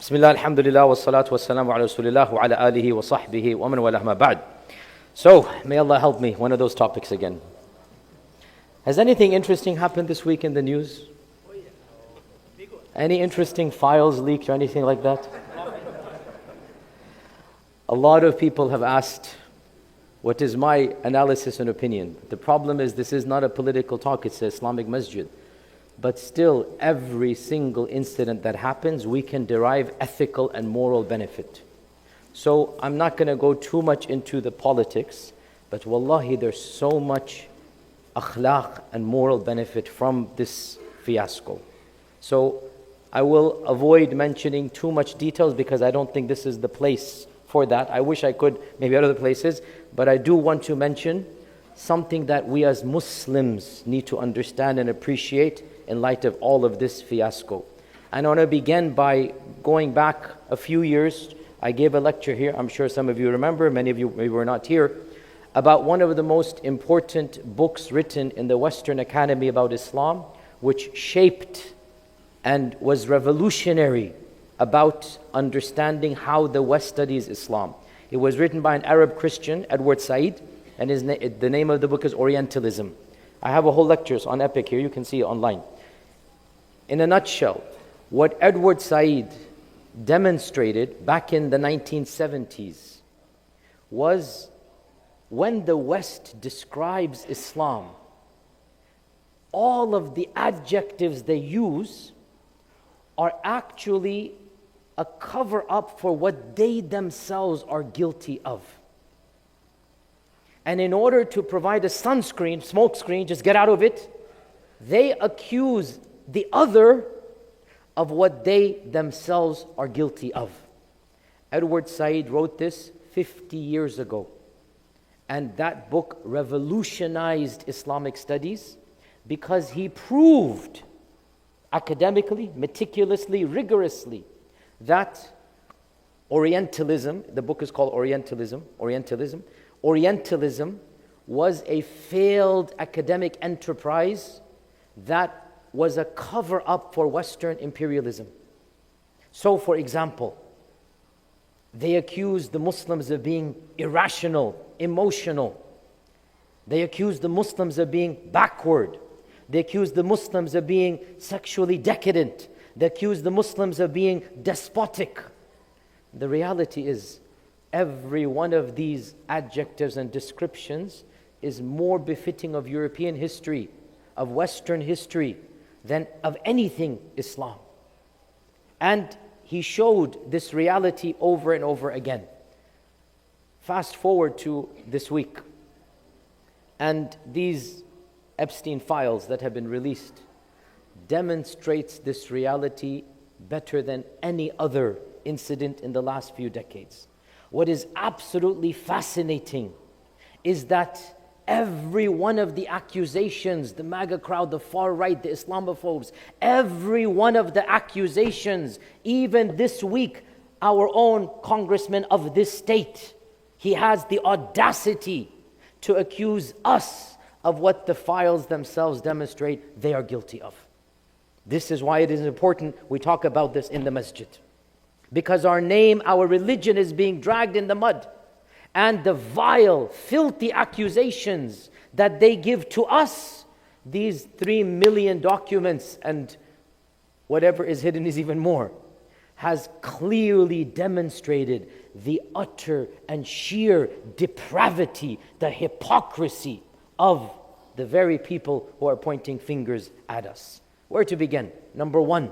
Bismillah, alhamdulillah, wa salatu wa salamu ala rasulillah wa ala alihi wa sahbihi wa man walah ma ba'd. So, may Allah help me, one of those topics again. Has anything interesting happened this week in the news? Any interesting files leaked or anything like that? A lot of people have asked, what is my analysis and opinion? The problem is this is not a political talk, it's an Islamic masjid. But still, every single incident that happens, we can derive ethical and moral benefit. So I'm not going to go too much into the politics, but wallahi, there's so much akhlaq and moral benefit from this fiasco. So I will avoid mentioning too much details because I don't think this is the place for that. I wish I could, maybe other places, but I do want to mention something that we as Muslims need to understand and appreciate in light of all of this fiasco. And I want to begin by going back a few years. I gave a lecture here, I'm sure some of you remember, many of you maybe were not here, about one of the most important books written in the Western Academy about Islam, which shaped and was revolutionary about understanding how the West studies Islam. It was written by an Arab Christian, Edward Said, and the name of the book is Orientalism. I have a whole lectures on Epic here, you can see it online. In a nutshell, what Edward Said demonstrated back in the 1970s was when the West describes Islam, all of the adjectives they use are actually a cover-up for what they themselves are guilty of. And in order to provide a sunscreen, smoke screen, just get out of it, they accuse the other of what they themselves are guilty of. Edward Said wrote this 50 years ago. And that book revolutionized Islamic studies because he proved academically, meticulously, rigorously that Orientalism, the book is called Orientalism was a failed academic enterprise that was a cover-up for Western imperialism. So, for example, they accused the Muslims of being irrational, emotional. They accused the Muslims of being backward. They accused the Muslims of being sexually decadent. They accused the Muslims of being despotic. The reality is, every one of these adjectives and descriptions is more befitting of European history, of Western history, than of anything Islam. And he showed this reality over and over again. Fast forward to this week, and these Epstein files that have been released demonstrates this reality better than any other incident in the last few decades. What is absolutely fascinating is that every one of the accusations, the MAGA crowd, the far right, the Islamophobes, every one of the accusations, even this week, our own congressman of this state, he has the audacity to accuse us of what the files themselves demonstrate they are guilty of. This is why it is important we talk about this in the masjid. Because our name, our religion is being dragged in the mud. And the vile, filthy accusations that they give to us, these 3 million documents and whatever is hidden is even more, has clearly demonstrated the utter and sheer depravity, the hypocrisy of the very people who are pointing fingers at us. Where to begin? Number one,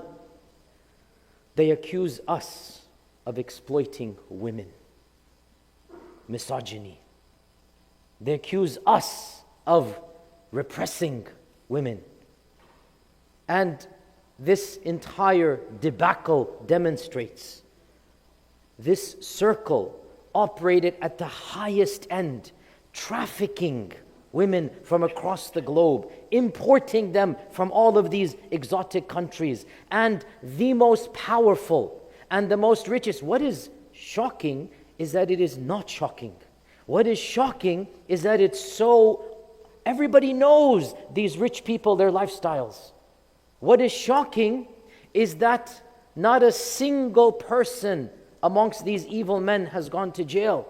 they accuse us of exploiting women. Misogyny. They accuse us of repressing women. And this entire debacle demonstrates this circle operated at the highest end, trafficking women from across the globe, importing them from all of these exotic countries. And the most powerful and the most richest, what is shocking is that it is not shocking. What is shocking is that it's so, everybody knows these rich people, their lifestyles. What is shocking is that Not a single person amongst these evil men has gone to jail.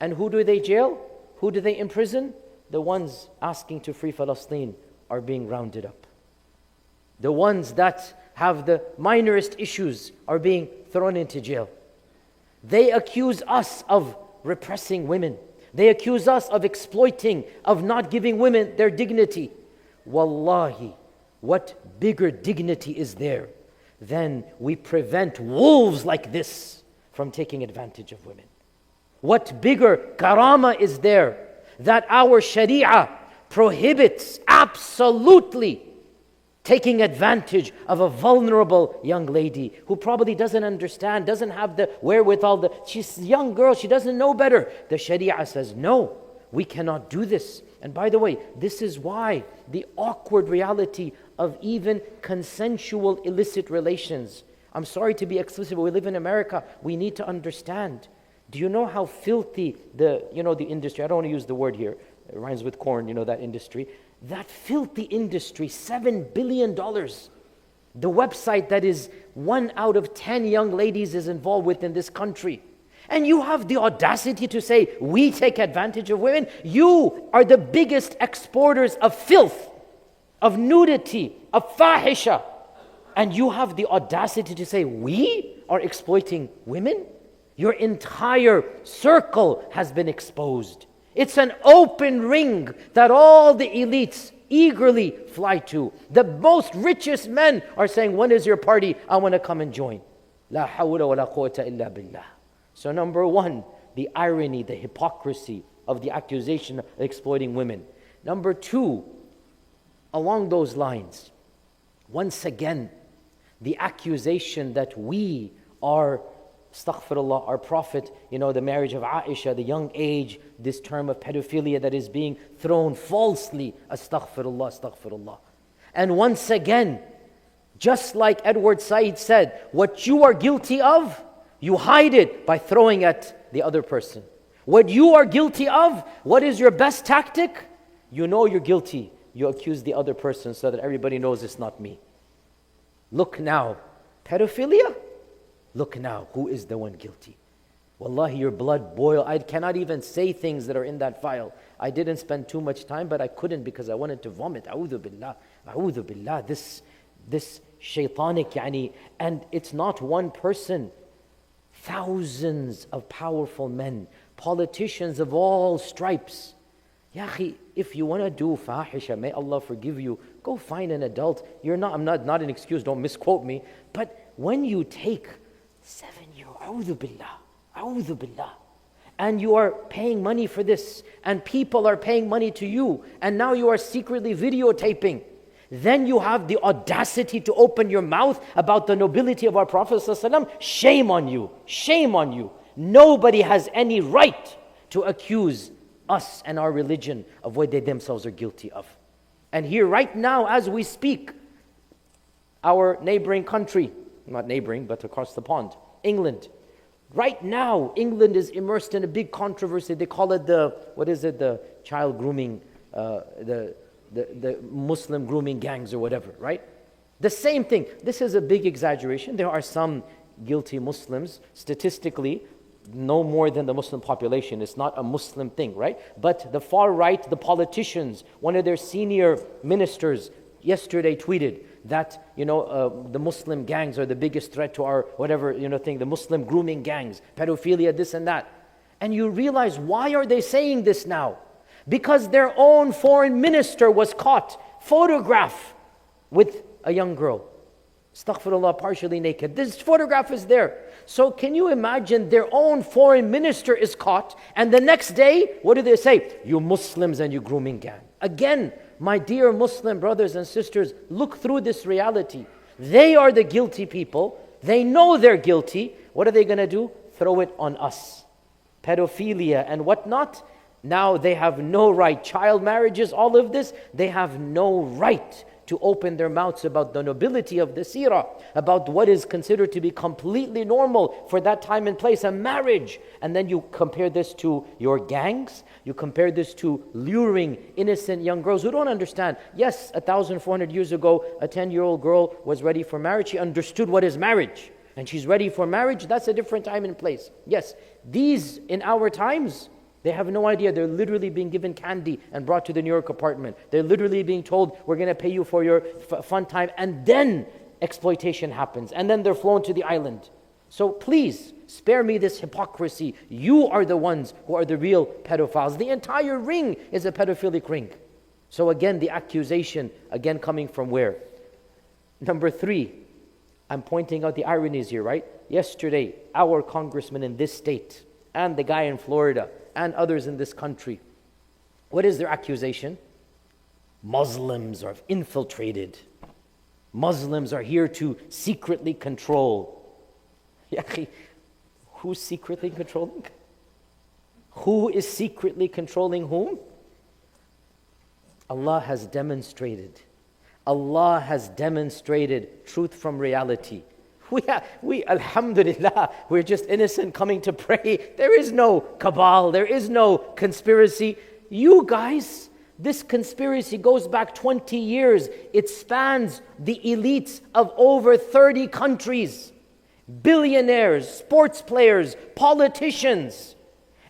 And who do they jail? Who do they imprison? The ones asking to free Palestine are being rounded up. The ones that have the minorest issues are being thrown into jail. They accuse us of repressing women. They accuse us of exploiting, of not giving women their dignity. Wallahi, what bigger dignity is there than we prevent wolves like this from taking advantage of women? What bigger karama is there that our Sharia prohibits absolutely taking advantage of a vulnerable young lady who probably doesn't understand, doesn't have the wherewithal, she's a young girl, she doesn't know better. The Sharia says, no, we cannot do this. And by the way, this is why the awkward reality of even consensual illicit relations. I'm sorry to be explicit, but we live in America. We need to understand. Do you know how filthy the industry, I don't want to use the word here, it rhymes with corn, that industry. That filthy industry, $7 billion. The website that is 1 out of 10 young ladies is involved with in this country. And you have the audacity to say, we take advantage of women. You are the biggest exporters of filth, of nudity, of fahisha. And you have the audacity to say, we are exploiting women? Your entire circle has been exposed. It's an open ring that all the elites eagerly fly to. The most richest men are saying, when is your party? I want to come and join. La hawla wa la quwwata illa billah. So number one, the irony, the hypocrisy of the accusation of exploiting women. Number two, along those lines, once again, the accusation that we are, astaghfirullah, our Prophet, the marriage of Aisha, the young age, this term of pedophilia that is being thrown falsely, astaghfirullah, astaghfirullah. And once again, just like Edward Said said, what you are guilty of, you hide it by throwing at the other person. What you are guilty of, what is your best tactic? You know you're guilty. You accuse the other person so that everybody knows it's not me. Look now, pedophilia? Look now, who is the one guilty? Wallahi, your blood boil. I cannot even say things that are in that file. I didn't spend too much time, but I couldn't because I wanted to vomit. A'udhu billah, a'udhu billah. This shaitanic, and it's not one person. Thousands of powerful men, politicians of all stripes. Ya akhi, if you want to do fahisha, may Allah forgive you, go find an adult. I'm not an excuse, don't misquote me. But when you take 7-year-old, a'udhu billah, and you are paying money for this, and people are paying money to you, and now you are secretly videotaping, then you have the audacity to open your mouth about the nobility of our Prophet ﷺ. Shame on you, shame on you. Nobody has any right to accuse us and our religion of what they themselves are guilty of. And here right now as we speak, our neighboring country, not neighboring but across the pond, England. Right now, England is immersed in a big controversy. They call it the child grooming, the Muslim grooming gangs or whatever, right? The same thing. This is a big exaggeration. There are some guilty Muslims, statistically, no more than the Muslim population. It's not a Muslim thing, right? But the far right, the politicians, one of their senior ministers yesterday tweeted that, the Muslim gangs are the biggest threat to our whatever, thing, the Muslim grooming gangs, pedophilia, this and that. And you realize, why are they saying this now? Because their own foreign minister was caught, photograph with a young girl. Astaghfirullah, partially naked. This photograph is there. So can you imagine their own foreign minister is caught, and the next day, what do they say? You Muslims and you grooming gang. Again, my dear Muslim brothers and sisters, look through this reality. They are the guilty people. They know they're guilty. What are they going to do? Throw it on us. Pedophilia and whatnot. Now they have no right. Child marriages, all of this, they have no right to open their mouths about the nobility of the seerah, about what is considered to be completely normal for that time and place, a marriage. And then you compare this to your gangs, you compare this to luring innocent young girls who don't understand. Yes, 1,400 years ago, a 10-year-old girl was ready for marriage. She understood what is marriage, and she's ready for marriage. That's a different time and place. Yes, these in our times, they have no idea. They're literally being given candy and brought to the New York apartment. They're literally being told, we're going to pay you for your fun time. And then exploitation happens. And then they're flown to the island. So please, spare me this hypocrisy. You are the ones who are the real pedophiles. The entire ring is a pedophilic ring. So again, the accusation, again coming from where? Number 3, I'm pointing out the ironies here, right? Yesterday, our congressman in this state and the guy in Florida and others in this country, what is their accusation? Muslims are infiltrated. Muslims are here to secretly control. Who's secretly controlling? Who is secretly controlling whom? Allah has demonstrated. Allah has demonstrated truth from reality. We, alhamdulillah, we're just innocent coming to pray. There is no cabal, there is no conspiracy. You guys, this conspiracy goes back 20 years. It spans the elites of over 30 countries. Billionaires, sports players, politicians.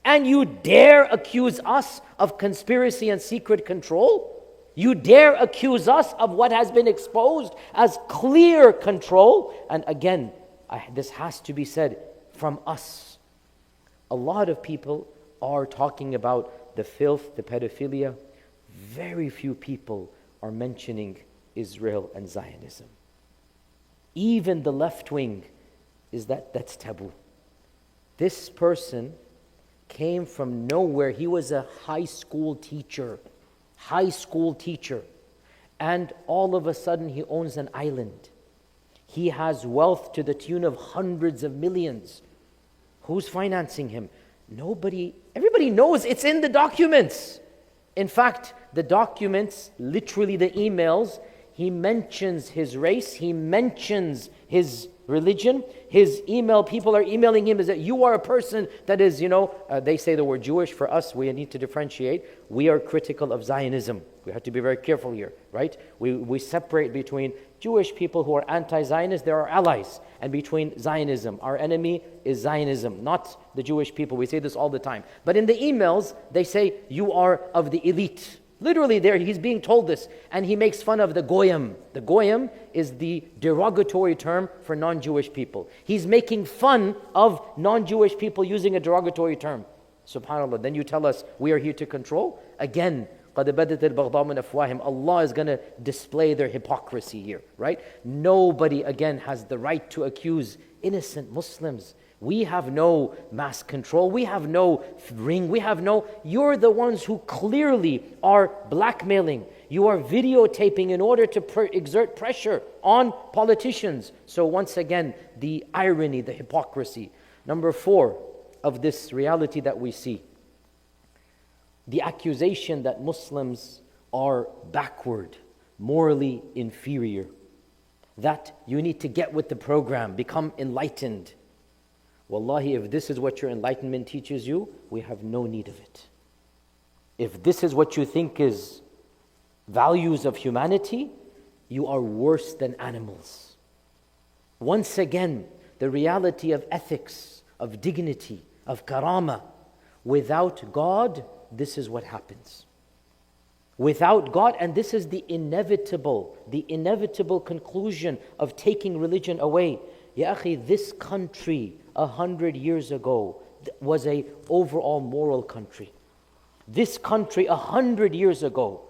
And you dare accuse us of conspiracy and secret control? You dare accuse us of what has been exposed as clear control? And again, this has to be said from us. A lot of people are talking about the filth, the pedophilia. Very few people are mentioning Israel and Zionism. Even the left wing that's taboo. This person came from nowhere. He was a high school teacher. And all of a sudden he owns an island. He has wealth to the tune of hundreds of millions. Who's financing him? Nobody. Everybody knows it's in the documents. In fact, the documents, literally the emails, he mentions his race, he mentions his religion. His email, people are emailing him, is that you are a person that is, they say the word Jewish. For us, we need to differentiate. We are critical of Zionism. We have to be very careful here, right? We separate between Jewish people who are anti-Zionist, they're our allies, and between Zionism. Our enemy is Zionism, not the Jewish people. We say this all the time. But in the emails, they say, you are of the elite. Literally there, he's being told this, and he makes fun of the goyim. The goyim is the derogatory term for non-Jewish people. He's making fun of non-Jewish people using a derogatory term. SubhanAllah. Then you tell us we are here to control? Again, قَدْ بَدَتِ الْبَغْضَاءُ مِنْ أَفْوَاهِهِمْ. Allah is going to display their hypocrisy here, right? Nobody, again, has the right to accuse innocent Muslims. We have no mass control. We have no ring. You're the ones who clearly are blackmailing. You are videotaping in order to exert pressure on politicians. So once again, the irony, the hypocrisy. Number 4 of this reality that we see. The accusation that Muslims are backward, morally inferior. That you need to get with the program, become enlightened. Wallahi, if this is what your enlightenment teaches you, we have no need of it. If this is what you think is values of humanity, you are worse than animals. Once again, the reality of ethics, of dignity, of karama. Without God, this is what happens. Without God, and this is the inevitable conclusion of taking religion away. Ya akhi, this country 100 years ago was an overall moral country. This country 100 years ago,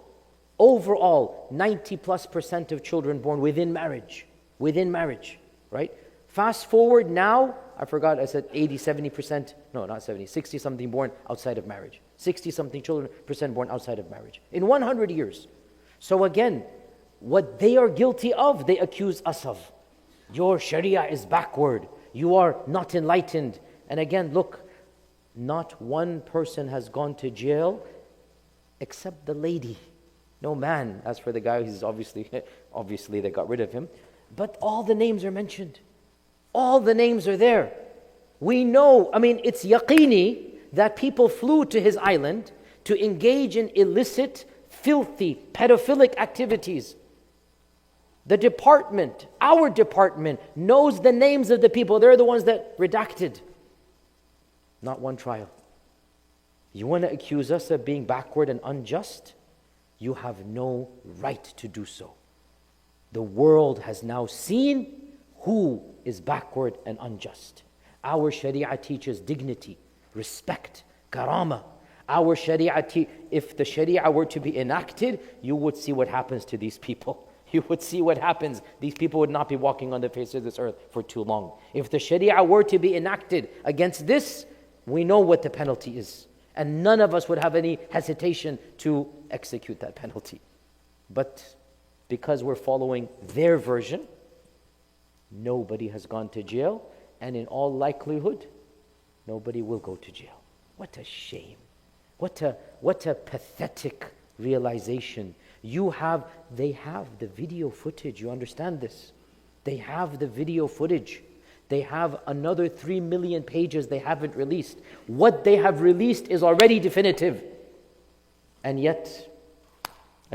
overall 90+% of children born within marriage, right? Fast forward now, I forgot, I said 70%, no, not 70, 60 something born outside of marriage. 60 something percent born outside of marriage. In 100 years. So again, what they are guilty of, they accuse us of. Your Sharia is backward. You are not enlightened. And again, look, not one person has gone to jail except the lady. No man. As for the guy, he's obviously they got rid of him. But all the names are mentioned. All the names are there. We know, it's yaqini that people flew to his island to engage in illicit, filthy, pedophilic activities. The department, our department, knows the names of the people. They're the ones that redacted. Not one trial. You want to accuse us of being backward and unjust? You have no right to do so. The world has now seen who is backward and unjust. Our Sharia teaches dignity, respect, karama. Our Sharia, if the Sharia were to be enacted, you would see what happens to these people. You would see what happens. These people would not be walking on the face of this earth for too long. If the Sharia were to be enacted against this, we know what the penalty is. And none of us would have any hesitation to execute that penalty. But because we're following their version, nobody has gone to jail, and in all likelihood, nobody will go to jail. What a shame. What a pathetic realization. They have the video footage, you understand this? They have the video footage. They have another 3 million pages they haven't released. What they have released is already definitive. And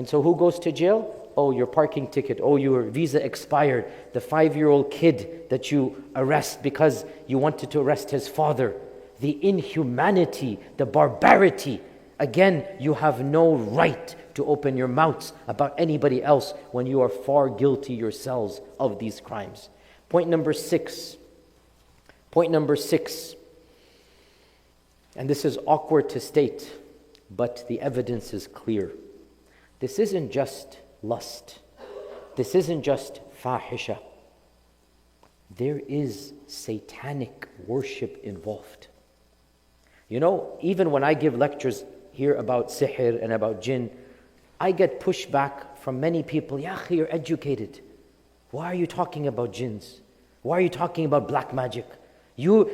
so who goes to jail? Oh, your parking ticket. Oh, your visa expired. The 5-year-old kid that you arrest because you wanted to arrest his father. The inhumanity, the barbarity. Again, you have no right to open your mouths about anybody else when you are far guilty yourselves of these crimes. Point number 6. And this is awkward to state, but the evidence is clear. This isn't just lust. This isn't just fahisha. There is satanic worship involved. Even when I give lectures here about sihr and about jinn, I get pushback from many people. Ya akhi, you're educated. Why are you talking about jinns? Why are you talking about black magic? You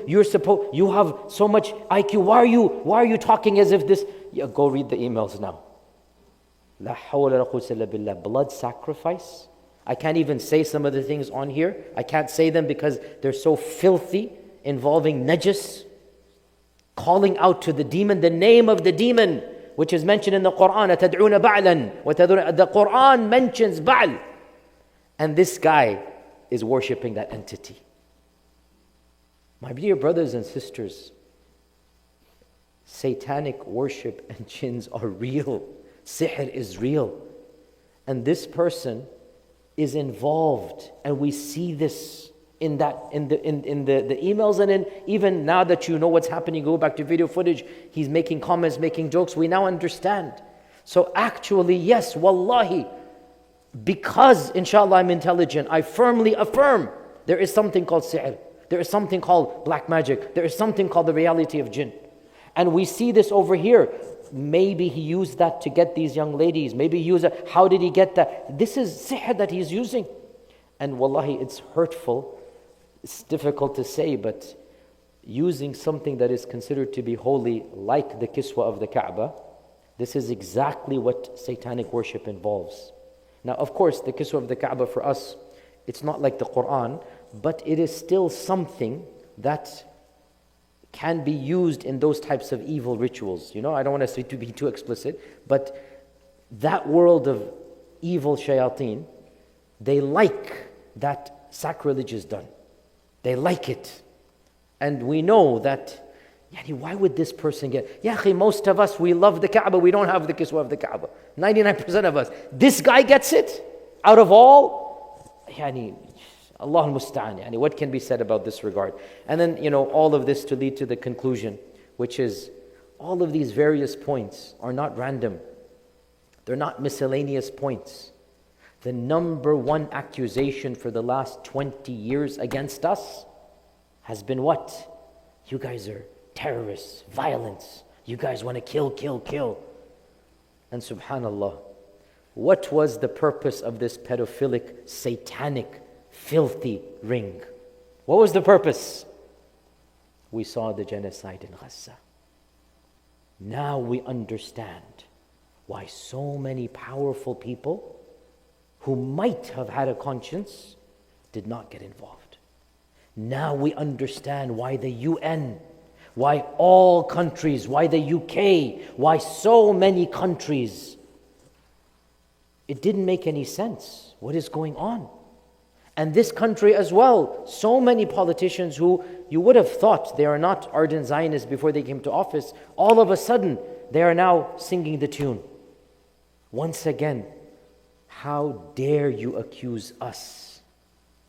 have so much IQ. Why are you talking as if this? Go read the emails now. La hawla wa la quwwata illa billah. Blood sacrifice. I can't even say some of the things on here. I can't say them because they're so filthy, involving najis. Calling out to the demon, the name of the demon, which is mentioned in the Quran. أَتَدْعُونَ بَعْلًا. The Quran mentions Ba'al. And this guy is worshipping that entity. My dear brothers and sisters, satanic worship and jinns are real. Sihr is real. And this person is involved. And we see this in the emails, and even now that you know what's happening, go back to video footage, he's making comments, making jokes, we now understand. So actually, yes, wallahi, because inshallah I'm intelligent, I firmly affirm there is something called sihr. There is something called black magic. There is something called the reality of jinn. And we see this over here. Maybe he used that to get these young ladies. Maybe he used it. How did he get that? This is sihr that he's using. And wallahi, it's hurtful. It's difficult to say, but using something that is considered to be holy, like the kiswa of the Kaaba, this is exactly what satanic worship involves. Now, of course, the kiswa of the Kaaba for us, it's not like the Quran, but it is still something that can be used in those types of evil rituals. I don't want to be too explicit, but that world of evil shayateen, they like that sacrilege is done. They like it. And we know that, why would this person get? Most of us, we love the Kaaba, we don't have the kiswa of the Kaaba. 99% of us. This guy gets it? Out of all? Allah al-Musta'an. What can be said about this regard? And then, all of this to lead to the conclusion, which is, all of these various points are not random. They're not miscellaneous points. The number one accusation for the last 20 years against us has been what? You guys are terrorists, violence. You guys want to kill. And subhanallah, what was the purpose of this pedophilic, satanic, filthy ring? What was the purpose? We saw the genocide in Gaza. Now we understand why so many powerful people who might have had a conscience did not get involved. Now we understand why the UN, why all countries, why the UK, why so many countries. It didn't make any sense. What is going on? And this country as well, so many politicians who you would have thought they are not ardent Zionists before they came to office, all of a sudden they are now singing the tune. Once again, how dare you accuse us?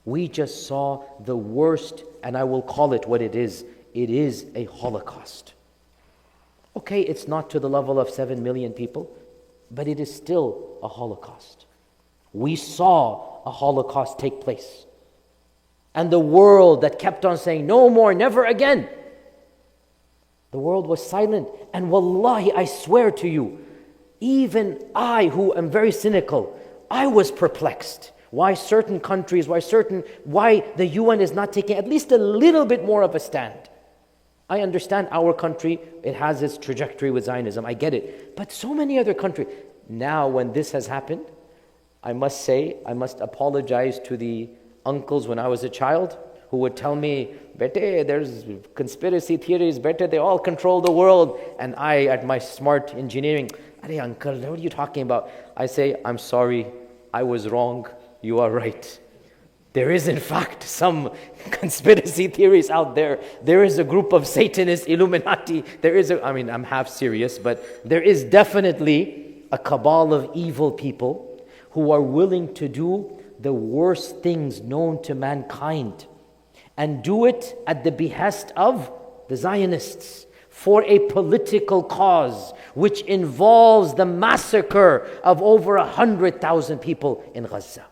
We just saw the worst, and I will call it what it is. It is a Holocaust. Okay, it's not to the level of 7 million people, but it is still a Holocaust. We saw a Holocaust take place. And the world that kept on saying, no more, never again. The world was silent. And wallahi, I swear to you, even I, who am very cynical, I was perplexed. Why certain countries, why the UN is not taking at least a little bit more of a stand. I understand our country, it has its trajectory with Zionism, I get it. But so many other countries. Now when this has happened, I must say, I must apologize to the uncles when I was a child who would tell me, Bete, there's conspiracy theories, Bete, they all control the world. And I, at my smart engineering, Are uncle, what are you talking about? I say, I'm sorry, I was wrong, you are right. There is in fact some conspiracy theories out there. There is a group of Satanists, Illuminati. I'm half serious, but there is definitely a cabal of evil people who are willing to do the worst things known to mankind and do it at the behest of the Zionists for a political cause which involves the massacre of over 100,000 people in Gaza.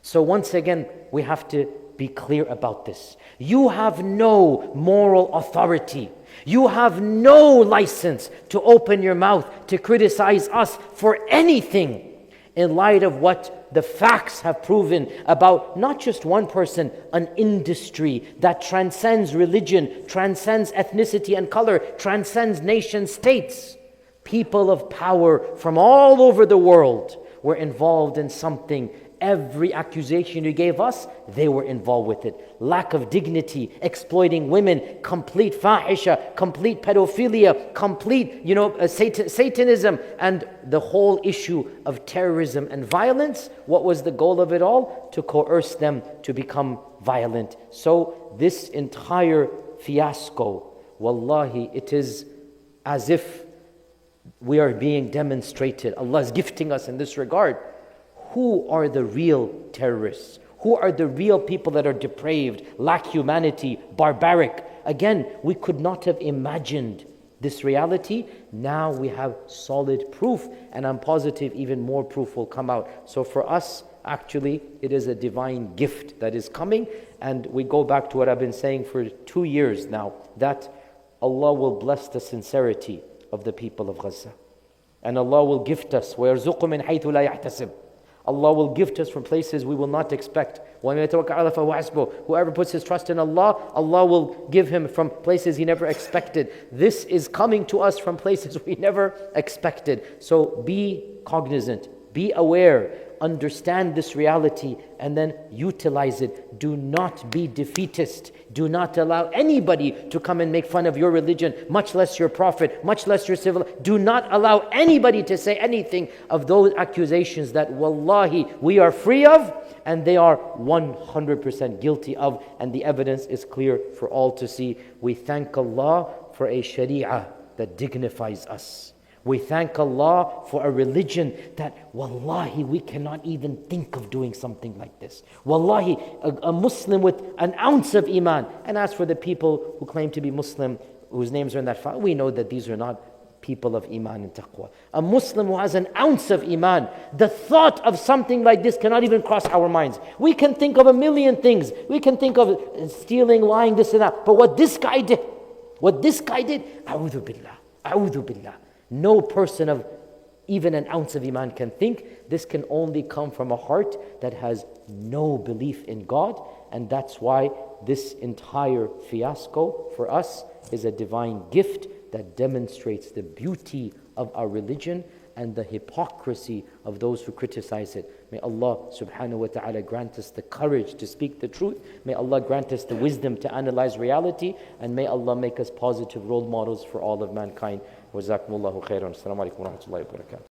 So once again, we have to be clear about this. You have no moral authority. You have no license to open your mouth to criticize us for anything in light of what the facts have proven about not just one person, an industry that transcends religion, transcends ethnicity and color, transcends nation states. People of power from all over the world were involved in something. Every accusation you gave us, they were involved with it. Lack of dignity, exploiting women, complete fahisha, complete pedophilia, complete, Satanism, and the whole issue of terrorism and violence. What was the goal of it all? To coerce them to become violent. So this entire fiasco, wallahi, it is as if we are being demonstrated. Allah is gifting us in this regard. Who are the real terrorists? Who are the real people that are depraved, lack humanity, barbaric? Again, we could not have imagined this reality. Now we have solid proof, and I'm positive even more proof will come out. So for us, actually, it is a divine gift that is coming. And we go back to what I've been saying for 2 years now, that Allah will bless the sincerity of the people of Gaza. And Allah will gift us, وَيَرْزُقُ مِنْ حَيْثُ لَا يَحْتَسِبُ. Allah will gift us from places we will not expect. Whoever puts his trust in Allah, Allah will give him from places he never expected. This is coming to us from places we never expected. So be cognizant, be aware, understand this reality, and then utilize it. Do not be defeatist. Do not allow anybody to come and make fun of your religion, much less your prophet, much less your civil. Do not allow anybody to say anything of those accusations that wallahi we are free of and they are 100% guilty of, and the evidence is clear for all to see. We thank Allah for a sharia that dignifies us. We thank Allah for a religion that, wallahi, we cannot even think of doing something like this. Wallahi, a Muslim with an ounce of iman. And as for the people who claim to be Muslim, whose names are in that file, we know that these are not people of iman and taqwa. A Muslim who has an ounce of iman, the thought of something like this cannot even cross our minds. We can think of a million things. We can think of stealing, lying, this and that. But what this guy did, a'udhu billah, a'udhu billah. No person of even an ounce of iman can think. This can only come from a heart that has no belief in God. And that's why this entire fiasco for us is a divine gift that demonstrates the beauty of our religion and the hypocrisy of those who criticize it. May Allah subhanahu wa ta'ala grant us the courage to speak the truth. May Allah grant us the wisdom to analyze reality, and may Allah make us positive role models for all of mankind. Wa jazakumullahu khairan. Assalamu alaikum wa rahmatullahi wa barakatuh.